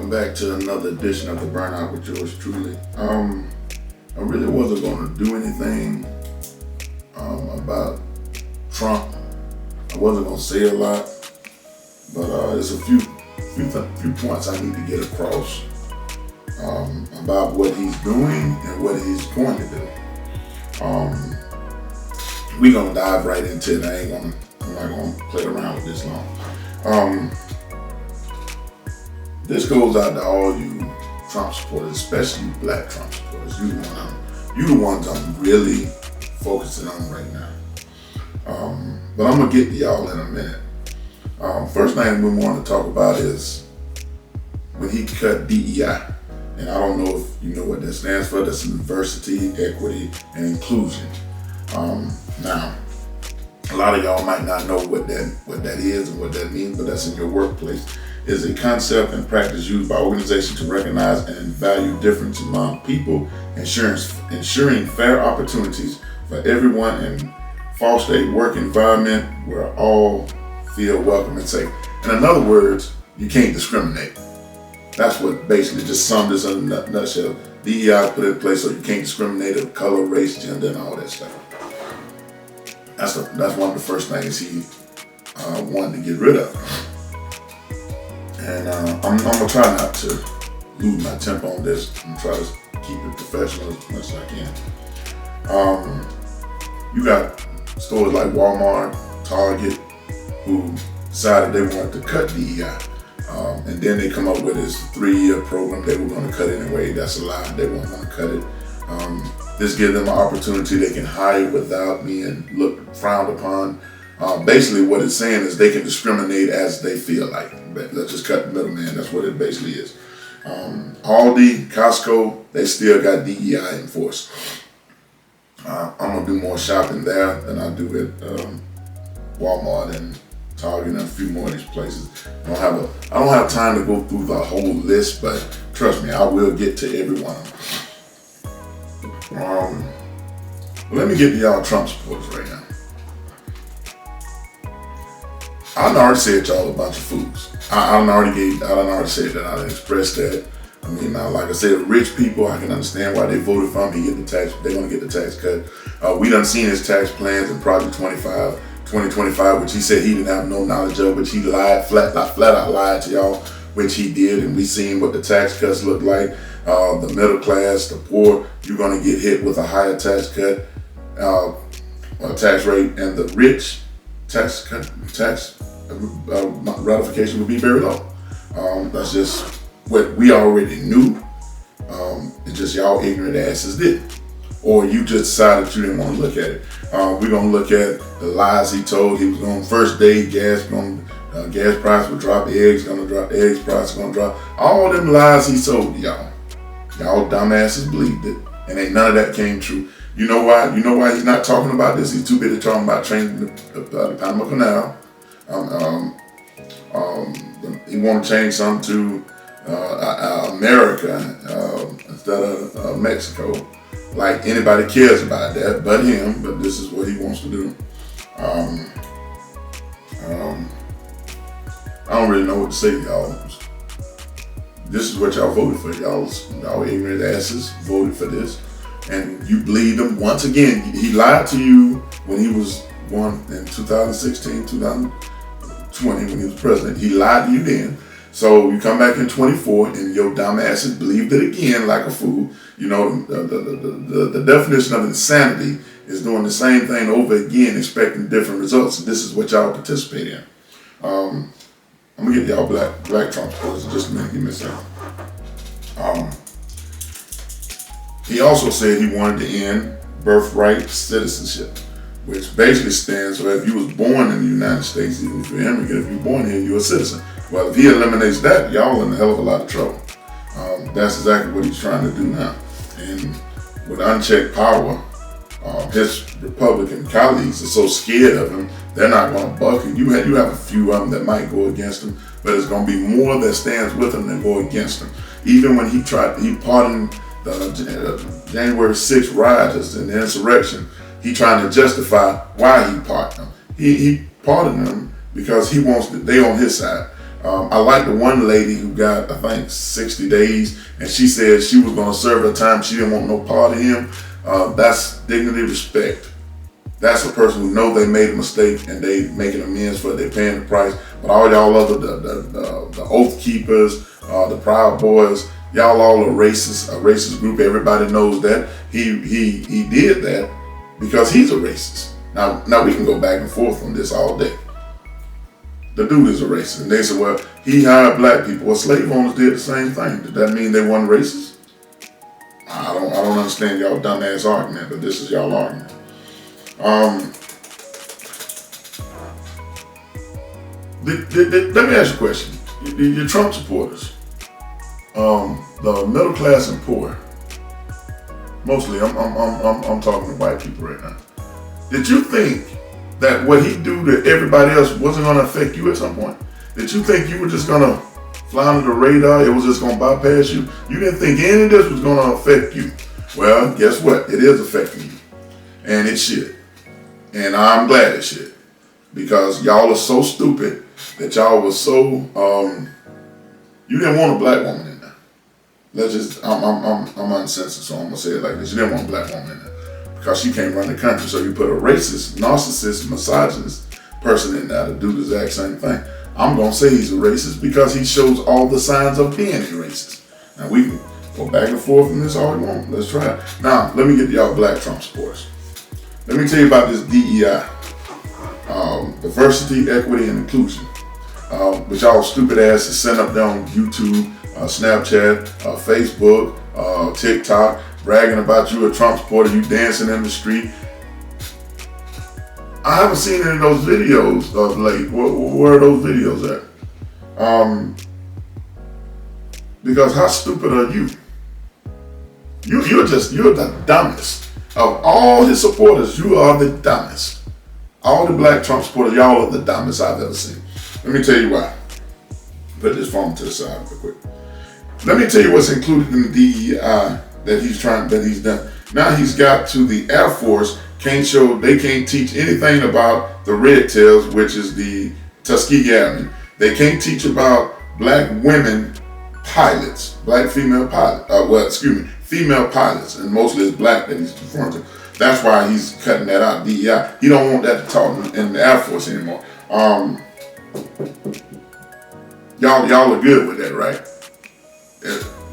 Welcome back to another edition of the Burnout with yours truly. I really wasn't going to do anything about Trump. I wasn't going to say a lot, but there's a few points I need to get across about what he's doing and what he's going to do. We're gonna dive right into it. I'm not gonna play around with this long. This goes out to all you Trump supporters, especially you black Trump supporters. You the ones I'm really focusing on right now. But I'm gonna get to y'all in a minute. First thing we want to talk about is when he cut DEI. And I don't know if you know what that stands for. That's diversity, equity, and inclusion. Now, a lot of y'all might not know what that is and what that means, but that's in your workplace. It's a concept and practice used by organizations to recognize and value difference among people, ensuring fair opportunities for everyone and foster a work environment where all feel welcome and safe. And in other words, you can't discriminate. That's what basically just summed this in a nutshell. DEI put in place so you can't discriminate of color, race, gender, and all that stuff. That's one of the first things he wanted to get rid of. And I'm gonna try not to lose my temper on this and try to keep it professional as much as I can. You got stores like Walmart, Target, who decided they wanted to cut DEI. And then they come up with this 3-year program they were going to cut anyway. That's a lie. They weren't going to cut it. This gives them an opportunity. They can hire without being frowned upon. Basically, what it's saying is they can discriminate as they feel like. But let's just cut the middleman. That's what it basically is. Aldi, Costco, they still got DEI enforced. I'm going to do more shopping there than I do at Walmart and Target and a few more of these places. I don't have time to go through the whole list, but trust me, I will get to every one of them. Let me get to y'all Trump supporters right now. I done already said y'all a bunch of fools. I done already said that. I done expressed that. I mean, like I said, rich people, I can understand why they voted for him. They're gonna get the tax cut. We done seen his tax plans in Project 2025, which he said he didn't have no knowledge of, which he lied, flat out lied to y'all, which he did, and we seen what the tax cuts look like. The middle class, the poor, you're gonna get hit with a higher tax cut, tax rate, and the rich tax ratification would be very low. That's just what we already knew. It's just y'all ignorant asses did. Or you just decided you didn't want to look at it. We're gonna look at the lies he told. He was going first day gas price would drop, eggs price gonna drop. All them lies he told y'all. Y'all dumbasses believed it, and ain't none of that came true. You know why? You know why he's not talking about this? He's too busy talking about changing the Panama Canal. He want to change something to America instead of Mexico. Like anybody cares about that but him, but this is what he wants to do. I don't really know what to say to y'all. This is what y'all voted for. Y'all ignorant asses voted for this. And you believed him once again. He lied to you when he was won in 2016, 2020 when he was president. He lied to you then. So you come back in 24 and your dumb asses believed it again like a fool. You know, the definition of insanity is doing the same thing over again, expecting different results. And this is what y'all participate in. I'm gonna get y'all black Trump supporters in just a minute. Give me a second. He also said he wanted to end birthright citizenship, which basically stands for if you was born in the United States, even if you're an immigrant, if you're born here, you're a citizen. Well, if he eliminates that, y'all in a hell of a lot of trouble. That's exactly what he's trying to do now. And with unchecked power, his Republican colleagues are so scared of him, they're not going to buck him. You have a few of them that might go against him, but it's going to be more that stands with him than go against him. Even when he pardoned the January 6th rioters and the insurrection, he trying to justify why he pardoned them. He pardoned them because he wants they on his side. I like the one lady who got, I think, 60 days, and she said she was going to serve her time. She didn't want no part of him. That's dignity, respect. That's a person who know they made a mistake and they making amends for it. They paying the price. But all y'all other the oath keepers, the Proud Boys, y'all all a racist group. Everybody knows that he did that because he's a racist. Now we can go back and forth on this all day. The dude is a racist, and they say, well, he hired black people. Well, slave owners did the same thing. Did that mean they weren't racist? I don't understand y'all dumbass argument, but this is y'all argument. Let me ask you a question. Your Trump supporters, the middle class and poor, mostly, I'm talking to white people right now. Did you think that what he do to everybody else wasn't going to affect you at some point? Did you think you were just going to fly under the radar? It was just going to bypass you? You didn't think any of this was going to affect you? Well, guess what? It is affecting you. And it should. And I'm glad it should. Because y'all are so stupid that y'all was so, you didn't want a black woman in there. I'm uncensored, so I'm going to say it like this. You didn't want a black woman in there. Because she can't run the country. So you put a racist, narcissist, misogynist person in there to do the exact same thing. I'm going to say he's a racist because he shows all the signs of being a racist. Now we can go back and forth on this all we want. Let's try it. Now, let me get to y'all black Trump supporters. Let me tell you about this DEI. Diversity, equity, and inclusion. Which y'all stupid asses send up there on YouTube, Snapchat, Facebook, TikTok, bragging about you a Trump supporter, you dancing in the street. I haven't seen any of those videos of late. Where are those videos at? Because how stupid are you? You're the dumbest. Of all his supporters, you are the dumbest. All the black Trump supporters, y'all are the dumbest I've ever seen. Let me tell you why. Put this phone to the side real quick. Let me tell you what's included in the DEI that he's done. Now he's got to the Air Force, they can't teach anything about the Red Tails, which is the Tuskegee Airmen. They can't teach about black women pilots, black female pilots, female pilots, and mostly it's black that he's referring to. That's why he's cutting that out, DEI. He don't want that to talk in the Air Force anymore. Y'all are good with that, right?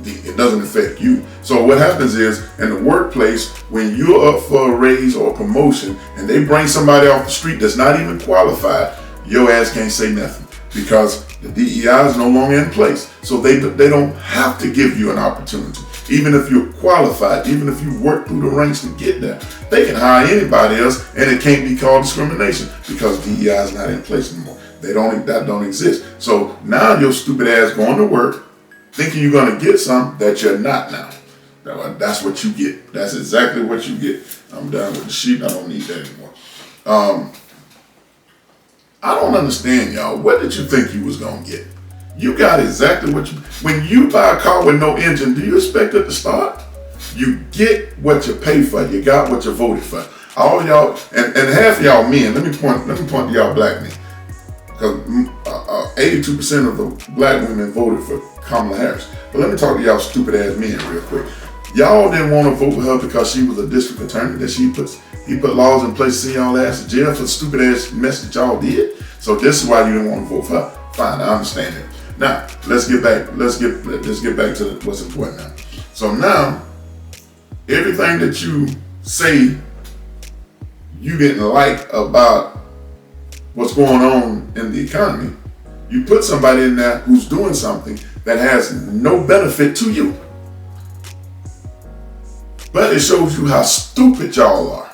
It doesn't affect you. So what happens is, in the workplace, when you're up for a raise or a promotion, and they bring somebody off the street that's not even qualified, your ass can't say nothing because the DEI is no longer in place. So they don't have to give you an opportunity. Even if you're qualified, even if you work through the ranks to get there, they can hire anybody else, and it can't be called discrimination because DEI is not in place anymore. That don't exist. So now your stupid ass going to work, thinking you're going to get something that you're not now. That's what you get. That's exactly what you get. I'm done with the sheet. I don't need that anymore. I don't understand, y'all. What did you think you was going to get? You got exactly what you... When you buy a car with no engine, do you expect it to start? You get what you pay for. You got what you voted for. All y'all... And half of y'all men, let me point to y'all black men. Because 82% of the black women voted for Kamala Harris. But let me talk to y'all stupid ass men real quick. Y'all didn't want to vote for her because she was a district attorney, that he put laws in place to send y'all ass to jail for the stupid ass mess that y'all did. So this is why you didn't want to vote for her. Fine, I understand it. Now, let's get back to what's important now. So now, everything that you say you didn't like about what's going on in the economy, you put somebody in there who's doing something that has no benefit to you. But it shows you how stupid y'all are.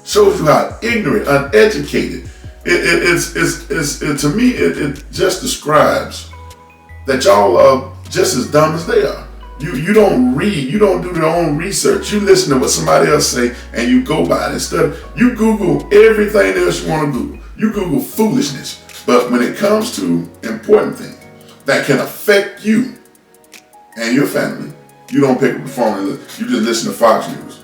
Shows you how ignorant, uneducated. To me, it just describes that y'all are just as dumb as they are. You don't read, you don't do your own research. You listen to what somebody else say and you go by it. Instead of, you Google everything else you want to Google. You Google foolishness. But when it comes to important things that can affect you and your family, you don't pick up the phone and you just listen to Fox News.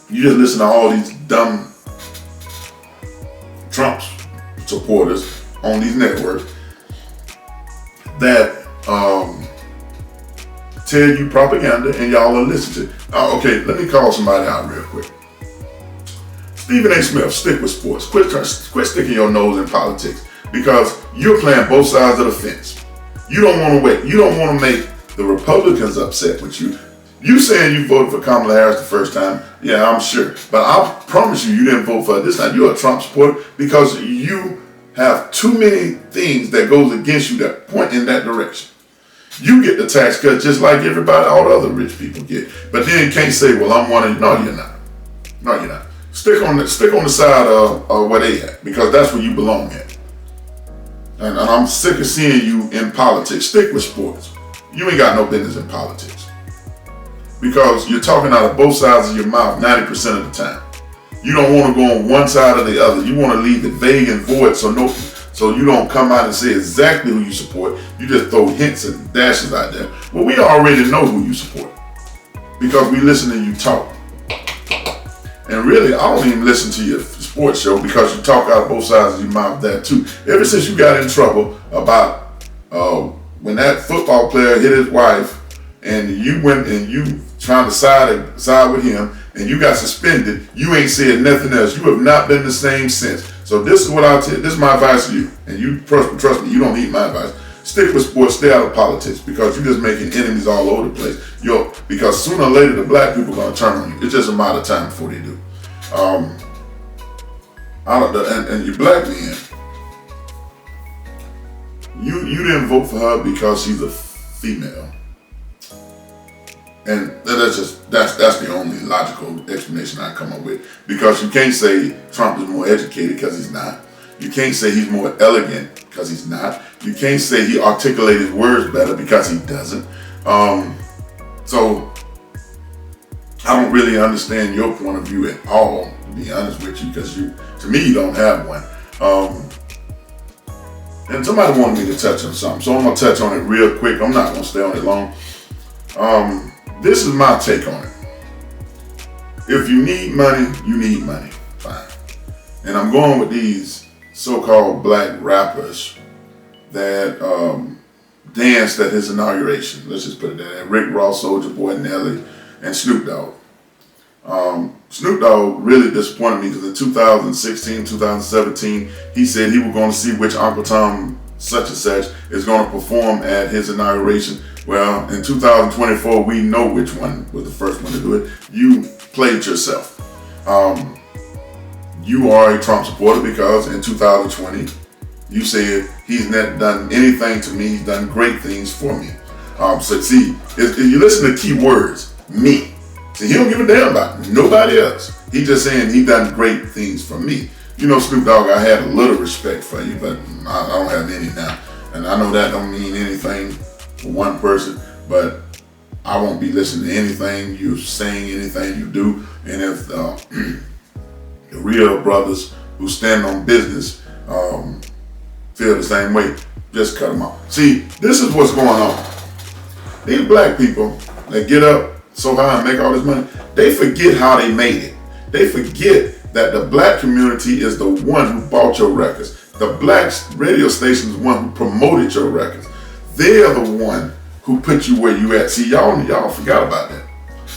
You just listen to all these dumb Trump supporters on these networks. that tell you propaganda and y'all will listen to it. Okay, let me call somebody out real quick. Stephen A. Smith, stick with sports. Quit sticking your nose in politics because you're playing both sides of the fence. You don't want to wait. You don't want to make the Republicans upset with you. You saying you voted for Kamala Harris the first time, yeah, I'm sure. But I promise you didn't vote for her this time. You're a Trump supporter because you have too many things that goes against you that point in that direction. You get the tax cut just like everybody, all the other rich people get. But then you can't say, well, I'm one of you. No, you're not. No, you're not. Stick on the side of where they at because that's where you belong at. And I'm sick of seeing you in politics. Stick with sports. You ain't got no business in politics. Because you're talking out of both sides of your mouth 90% of the time. You don't want to go on one side or the other. You want to leave it vague and void so you don't come out and say exactly who you support. You just throw hints and dashes out there. Well, we already know who you support because we listen to you talk. And really, I don't even listen to your sports show because you talk out of both sides of your mouth there too. Ever since you got in trouble about when that football player hit his wife and you went and you trying to side with him and you got suspended, you ain't said nothing else. You have not been the same since. So this is what I'll tell you. This is my advice to you. And you trust me, you don't need my advice. Stick with sports, stay out of politics because you're just making enemies all over the place. Because sooner or later the black people are gonna turn on you. It's just a matter of time before they do. And you black men, you didn't vote for her because she's a female. And that's the only logical explanation I come up with. Because you can't say Trump is more educated because he's not. You can't say he's more elegant because he's not. You can't say he articulated his words better because he doesn't. So I don't really understand your point of view at all, to be honest with you, because to me, you don't have one. And somebody wanted me to touch on something, so I'm gonna touch on it real quick. I'm not gonna stay on it long. This is my take on it. If you need money, you need money. Fine. And I'm going with these so-called black rappers that danced at his inauguration. Let's just put it that way. Rick Ross, Soulja Boy, Nelly, and Snoop Dogg. Snoop Dogg really disappointed me because in 2016, 2017, he said he was going to see which Uncle Tom such and such is going to perform at his inauguration. Well, in 2024, we know which one was the first one to do it. You played yourself. You are a Trump supporter because in 2020, you said he's not done anything to me. He's done great things for me. So see, if you listen to key words, me. See, he don't give a damn about nobody else. He just saying he done great things for me. You know, Snoop Dogg, I had a little respect for you, but I don't have any now. And I know that don't mean anything for one person, but I won't be listening to anything you're saying, anything you do. And if the real brothers who stand on business feel the same way, just cut them off. See, this is what's going on. These black people that get up so high and make all this money, they forget how they made it. They forget that the black community is the one who bought your records. The black radio station is the one who promoted your records. They're the one who put you where you at. See, y'all forgot about that.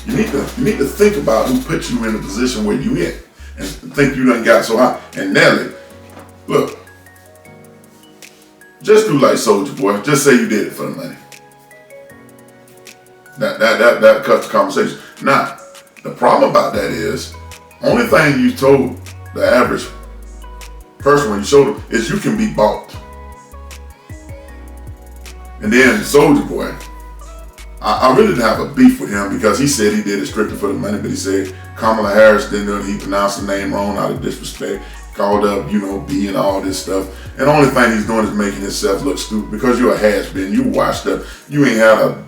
You need to think about who put you in the position where you in, and think you done got so high. And Nelly, look, just do like Soulja Boy. Just say you did it for the money. That cuts the conversation. Now, the problem about that is, only thing you told the average person when you showed them is you can be bought. And then Soulja Boy, I really didn't have a beef with him because he said he did it strictly for the money, but he said Kamala Harris didn't do it. He pronounced the name wrong out of disrespect, called up, B and all this stuff. And the only thing he's doing is making himself look stupid because you're a has-been. You washed up. You ain't had a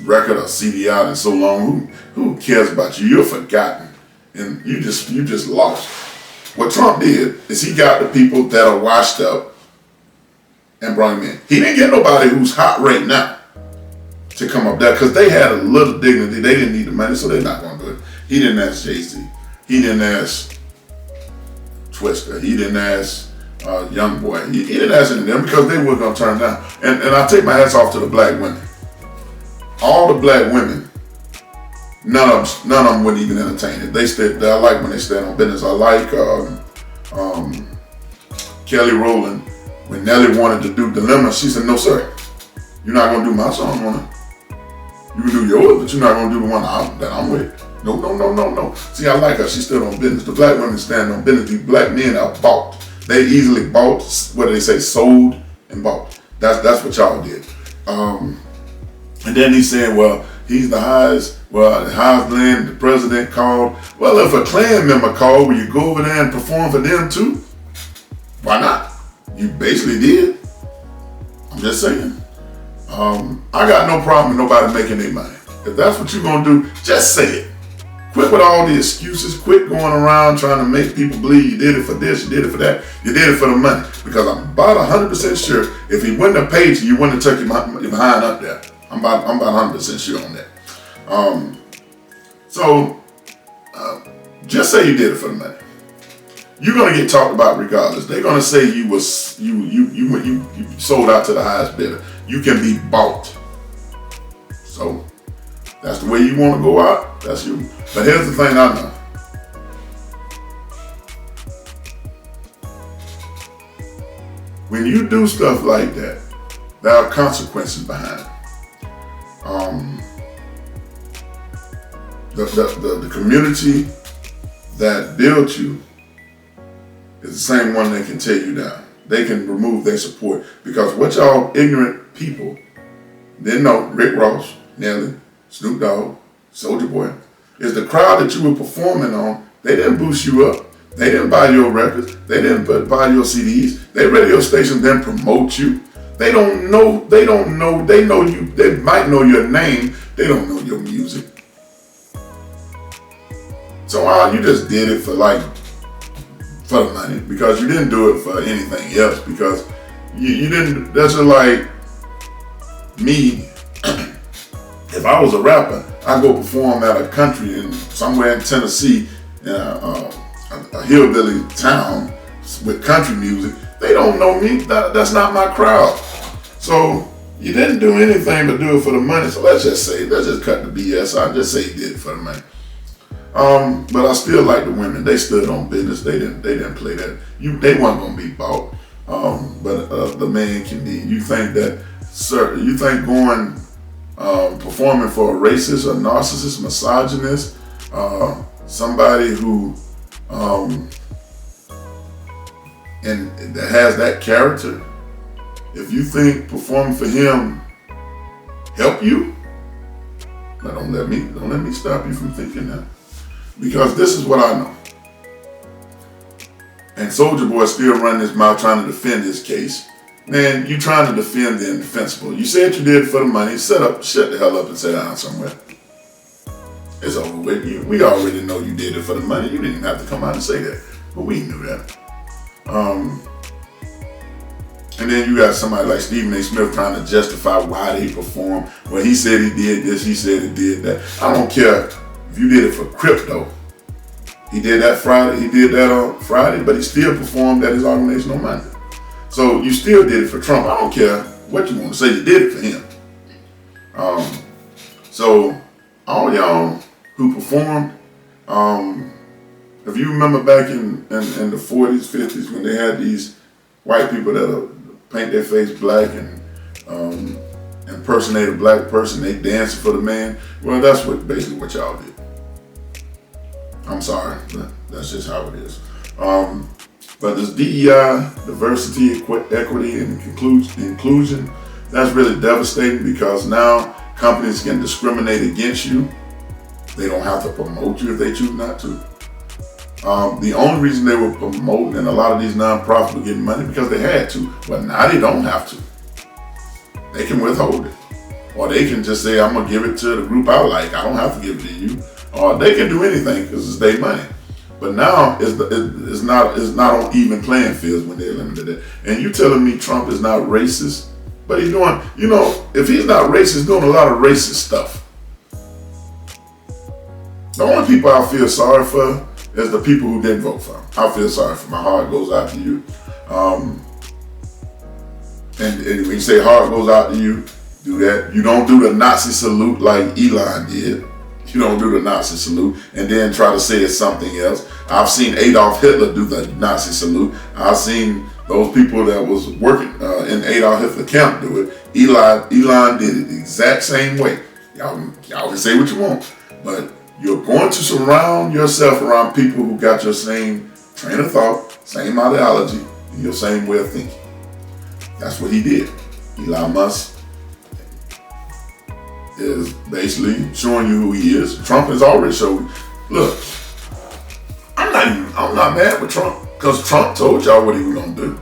record or CD out in so long. Who cares about you? You're forgotten. And you just lost. What Trump did is he got the people that are washed up and brought him in. He didn't get nobody who's hot right now to come up there because they had a little dignity. They didn't need the money, so they're not going to do it. He didn't ask Jay-Z. He didn't ask Twista. He didn't ask young boy. He didn't ask any of them because they were going to turn down. And I take my hats off to the black women. All the black women, none of them wouldn't even entertain it. I like when they stand on business. I like Kelly Rowland. When Nelly wanted to do Dilemma, she said, "No, sir, you're not going to do my song on it. You can do yours, but you're not going to do the one that I'm with. No. See, I like her. She stood on business. The black women stand on business. These black men are bought. They easily bought, what do they say, sold and bought. That's what y'all did. And then he's saying, well, he's the highest land the president called. Well, if a Klan member called, will you go over there and perform for them too? Why not? You basically did. I'm just saying. I got no problem with nobody making their money. If that's what you're going to do, just say it. Quit with all the excuses. Quit going around trying to make people believe you did it for this, you did it for that, you did it for the money. Because I'm about 100% sure if he wouldn't have paid you, you wouldn't have took your behind up there. I'm about 100% sure on that. Just say you did it for the money. You're gonna get talked about regardless. They're gonna say you sold out to the highest bidder. You can be bought. So that's the way you want to go out. That's you. But here's the thing I know. When you do stuff like that, there are consequences behind it. The community that built you is the same one that can tear you down. They can remove their support because what y'all ignorant people didn't know, Rick Ross, Nelly, Snoop Dogg, Soulja Boy, is the crowd that you were performing on. They didn't boost you up. They didn't buy your records. They didn't buy your CDs. Their radio stations didn't promote you. They know you. They might know your name. They don't know your music. So you just did it for the money because you didn't do it for anything else because you didn't. That's just like me. If I was a rapper, I'd go perform at a country somewhere in Tennessee, in a hillbilly town with country music. They don't know me. That's not my crowd. So you didn't do anything but do it for the money. So let's just cut the BS. I just say you did it for the money. But I still like the women. They stood on business. They didn't play that. They weren't gonna be bought. But the man can be. You think that, sir? You think going performing for a racist, a narcissist, misogynist, somebody who and that has that character, if you think performing for him help you, now don't let me stop you from thinking that. Because this is what I know. And Soulja Boy still running his mouth trying to defend his case. Man, you trying to defend the indefensible. You said you did it for the money. Shut the hell up and sit down somewhere. It's over with. We already know you did it for the money. You didn't even have to come out and say that. But we knew that. And then you got somebody like Stephen A. Smith trying to justify why they performed. Well, he said he did this, he said he did that. I don't care if you did it for crypto. He did that Friday, on Friday, but he still performed at his organization on Monday. So you still did it for Trump. I don't care what you want to say, you did it for him. So all y'all who performed, if you remember back in the 40s, 50s, when they had these white people that paint their face black and impersonate a black person, they dancing for the man. Well, that's basically what y'all did. I'm sorry, but that's just how it is. But this DEI, diversity, equity, and inclusion, that's really devastating because now companies can discriminate against you. They don't have to promote you if they choose not to. The only reason they were promoting and a lot of these nonprofits were getting money because they had to, but now they don't have to. They can withhold it. Or they can just say, I'm gonna give it to the group I like. I don't have to give it to you. Or they can do anything because it's their money. But now it's not on even playing fields when they eliminated it. And you telling me Trump is not racist, but he's doing, if he's not racist, he's doing a lot of racist stuff. The only people I feel sorry for is the people who didn't vote for him. I feel sorry for him. My heart goes out to you. And when you say heart goes out to you, do that. You don't do the Nazi salute like Elon did. You don't do the Nazi salute and then try to say it's something else. I've seen Adolf Hitler do the Nazi salute. I've seen those people that was working in Adolf Hitler camp do it. Elon did it the exact same way. Y'all can say what you want, but you're going to surround yourself around people who got your same train of thought, same ideology, and your same way of thinking. That's what he did. Elon Musk is basically showing you who he is. Trump has already showed you. Look, I'm not mad with Trump because Trump told y'all what he was gonna do.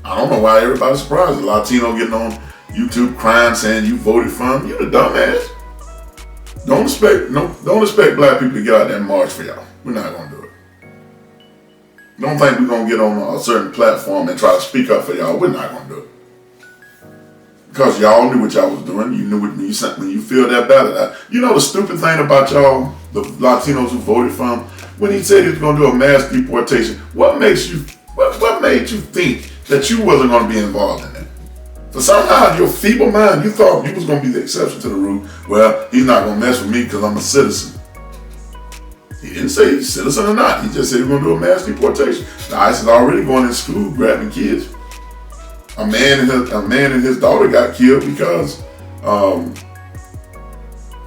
I don't know why everybody's surprised. A Latino getting on YouTube crying saying you voted for him. You the dumbass. Don't expect black people to get out there and march for y'all. We're not gonna do it. Don't think we're gonna get on a certain platform and try to speak up for y'all. We're not gonna do it. Because y'all knew what y'all was doing. You knew when you feel that ballot. You know the stupid thing about y'all, the Latinos who voted for him, when he said he was gonna do a mass deportation, what made you think that you wasn't gonna be involved in that? For somehow your feeble mind, you thought you was gonna be the exception to the rule. Well, he's not gonna mess with me because I'm a citizen. He didn't say he's a citizen or not. He just said he's gonna do a mass deportation. The ICE is already going in school grabbing kids. A man and his daughter got killed because of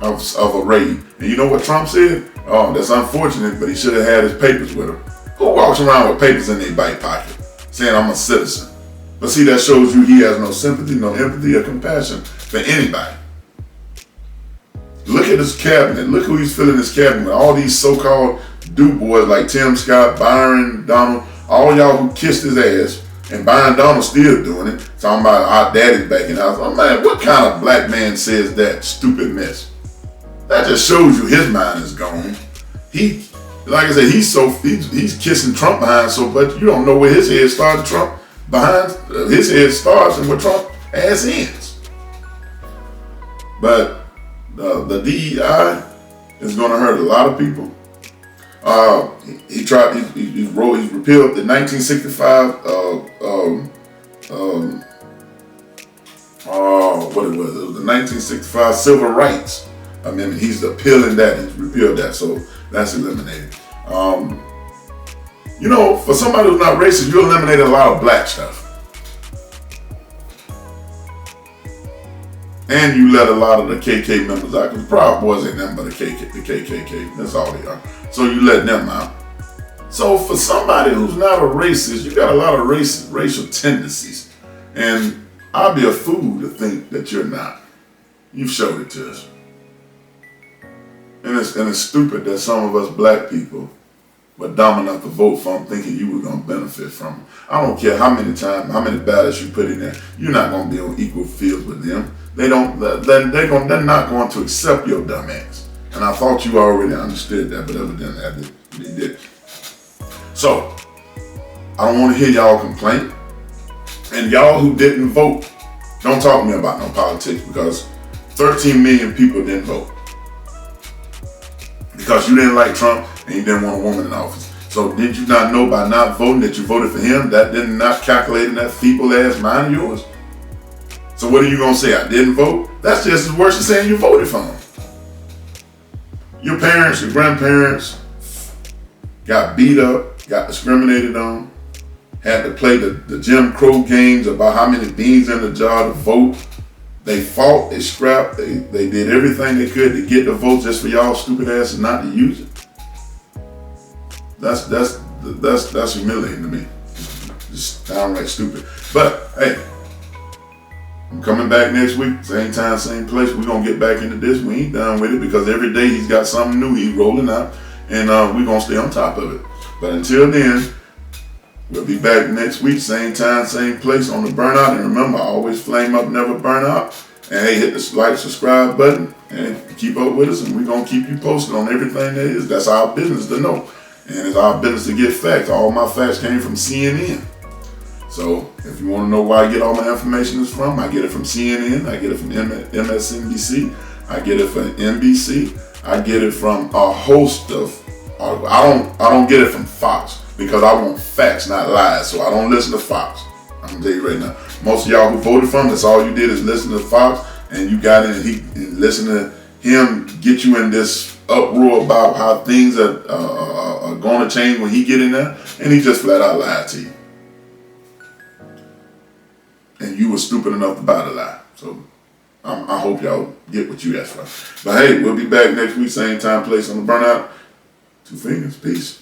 a raid. And you know what Trump said? Oh, that's unfortunate, but he should have had his papers with him. Who walks around with papers in their back pocket saying I'm a citizen? But see, that shows you he has no sympathy, no empathy, or compassion for anybody. Look at his cabinet. Look who he's filling his cabinet with. All these so-called do-boys like Tim Scott, Byron Donald, all y'all who kissed his ass. And Byron Donald's still doing it. Talking about our daddy's back in the house. I'm like, what kind of black man says that stupid mess? That just shows you his mind is gone. Like I said, he's kissing Trump behind so much you don't know where his head started. Trump behind his head starts and where Trump ass ends. But the DEI is going to hurt a lot of people. He repealed the 1965 what it was the 1965 Civil Rights Amendment. He's appealing that. He's repealed that, so that's eliminated. For somebody who's not racist, you eliminated a lot of black stuff. And you let a lot of the KK members out, because Proud Boys ain't nothing but the KKK. That's all they are. So you let them out. So for somebody who's not a racist, you got a lot of racial tendencies. And I'd be a fool to think that you're not. You've showed it to us. And it's stupid that some of us black people were dumb enough to vote for them thinking you were going to benefit from them. I don't care how many ballots you put in there, you're not going to be on equal fields with them. They're not going to accept your dumb ass. And I thought you already understood that, but evidently they did. So, I don't want to hear y'all complain. And y'all who didn't vote, don't talk to me about no politics, because 13 million people didn't vote. Because you didn't like Trump and you didn't want a woman in office. So did you not know by not voting that you voted for him? That did not calculate in that feeble ass mind of yours? So what are you going to say? I didn't vote? That's just as worse as saying you voted for him. Your parents, your grandparents got beat up, got discriminated on, had to play the Jim Crow games about how many beans in the jar to vote. They fought, they scrapped, they did everything they could to get the vote just for y'all stupid asses not to use it. That's humiliating to me. Just downright stupid. But hey, I'm coming back next week, same time, same place. We're gonna get back into this. We ain't done with it because every day he's got something new he's rolling out, and we're gonna stay on top of it. But until then, we'll be back next week, same time, same place on the Burnout. And remember, always flame up, never burn out. And hey, hit the like, subscribe button, and keep up with us. And we're gonna keep you posted on everything that is. That's our business to know, and it's our business to get facts. All my facts came from CNN. So if you want to know where I get all my information is from, I get it from CNN, I get it from MSNBC, I get it from NBC, I get it from a host of. I don't get it from Fox. because I want facts, not lies. So I don't listen to Fox. I'm gonna tell you right now. Most of y'all who voted for him, that's all you did is listen to Fox, and you got in and listen to him get you in this uproar about how things are going to change when he get in there, and he just flat out lied to you. And you were stupid enough to buy the lie. So I hope y'all get what you asked for. But hey, we'll be back next week, same time, place on the Burnout. Two fingers, peace.